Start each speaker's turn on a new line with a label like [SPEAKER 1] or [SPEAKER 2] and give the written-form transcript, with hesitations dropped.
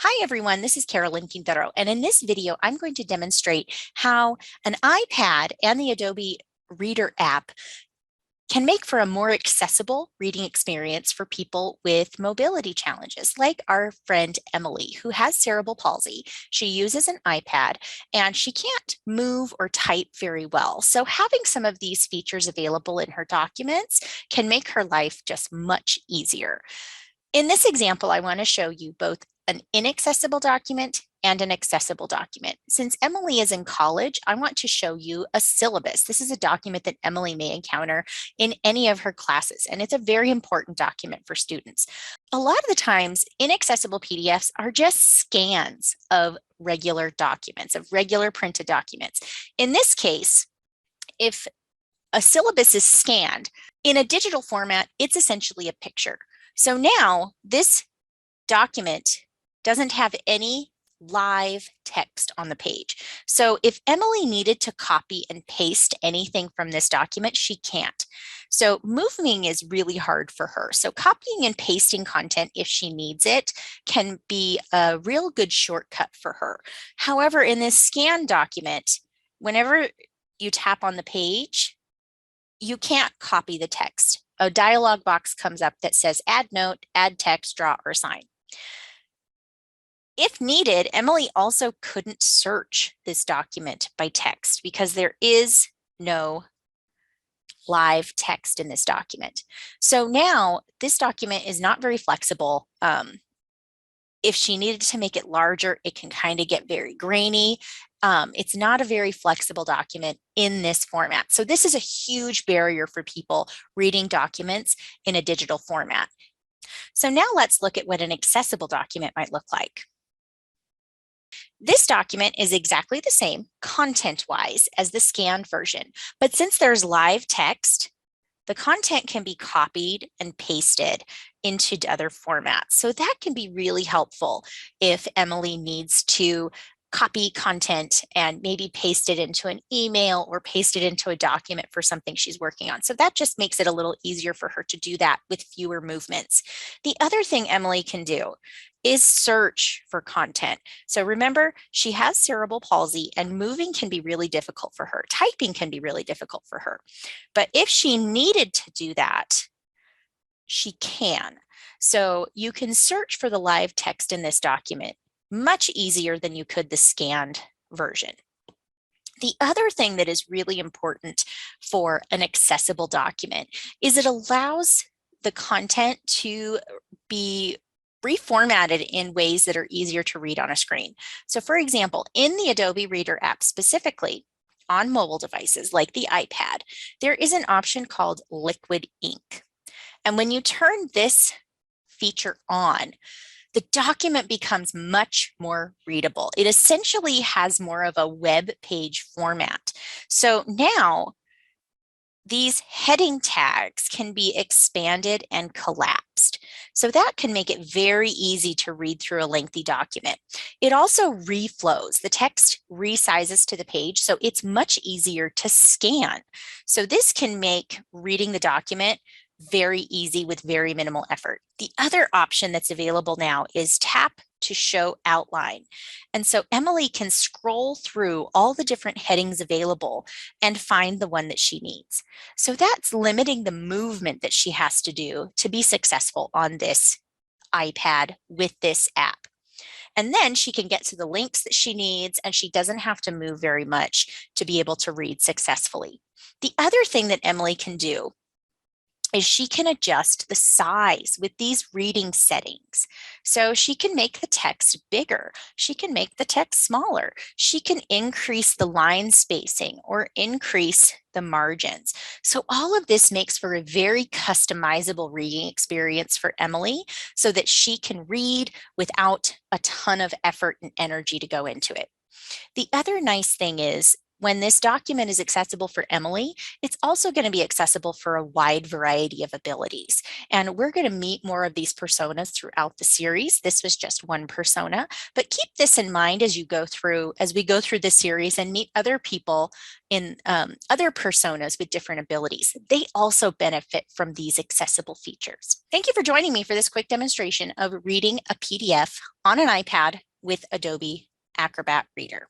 [SPEAKER 1] Hi everyone, this is Carolyn Quintero, and in this video, I'm going to demonstrate how an iPad and the Adobe Reader app can make for a more accessible reading experience for people with mobility challenges, like our friend Emily, who has cerebral palsy. She uses an iPad and she can't move or type very well. So having some of these features available in her documents can make her life just much easier. In this example, I want to show you both an inaccessible document and an accessible document. Since Emily is in college, I want to show you a syllabus. This is a document that Emily may encounter in any of her classes, and it's a very important document for students. A lot of the times, inaccessible PDFs are just scans of regular documents, of regular printed documents. In this case, if a syllabus is scanned in a digital format, it's essentially a picture. So now this document doesn't have any live text on the page. So if Emily needed to copy and paste anything from this document, she can't. So moving is really hard for her. So copying and pasting content, if she needs it, can be a real good shortcut for her. However, in this scanned document, whenever you tap on the page, you can't copy the text. A dialog box comes up that says add note, add text, draw, or sign. If needed, Emily also couldn't search this document by text because there is no live text in this document. So now this document is not very flexible. If she needed to make it larger, it can kind of get very grainy. It's not a very flexible document in this format. So this is a huge barrier for people reading documents in a digital format. So now let's look at what an accessible document might look like. This document is exactly the same content-wise as the scanned version, but since there's live text, the content can be copied and pasted into other formats. So that can be really helpful if Emily needs to copy content and maybe paste it into an email or paste it into a document for something she's working on. So that just makes it a little easier for her to do that with fewer movements. The other thing Emily can do is search for content. So remember, she has cerebral palsy and moving can be really difficult for her. Typing can be really difficult for her. But if she needed to do that, she can. So you can search for the live text in this document much easier than you could the scanned version. The other thing that is really important for an accessible document is it allows the content to be reformatted in ways that are easier to read on a screen. So for example, in the Adobe Reader app specifically, on mobile devices like the iPad, there is an option called Liquid Ink. And when you turn this feature on, the document becomes much more readable. It essentially has more of a web page format. So now these heading tags can be expanded and collapsed. So that can make it very easy to read through a lengthy document. It also reflows. The text resizes to the page, so it's much easier to scan. So this can make reading the document very easy with very minimal effort. The other option that's available now is tap to show outline. And so Emily can scroll through all the different headings available and find the one that she needs. So that's limiting the movement that she has to do to be successful on this iPad with this app. And then she can get to the links that she needs and she doesn't have to move very much to be able to read successfully. The other thing that Emily can do is she can adjust the size with these reading settings. So she can make the text bigger. She can make the text smaller. She can increase the line spacing or increase the margins. So all of this makes for a very customizable reading experience for Emily so that she can read without a ton of effort and energy to go into it. The other nice thing is when this document is accessible for Emily, it's also going to be accessible for a wide variety of abilities. And we're going to meet more of these personas throughout the series. This was just one persona, but keep this in mind as we go through the series and meet other people in other personas with different abilities. They also benefit from these accessible features. Thank you for joining me for this quick demonstration of reading a PDF on an iPad with Adobe Acrobat Reader.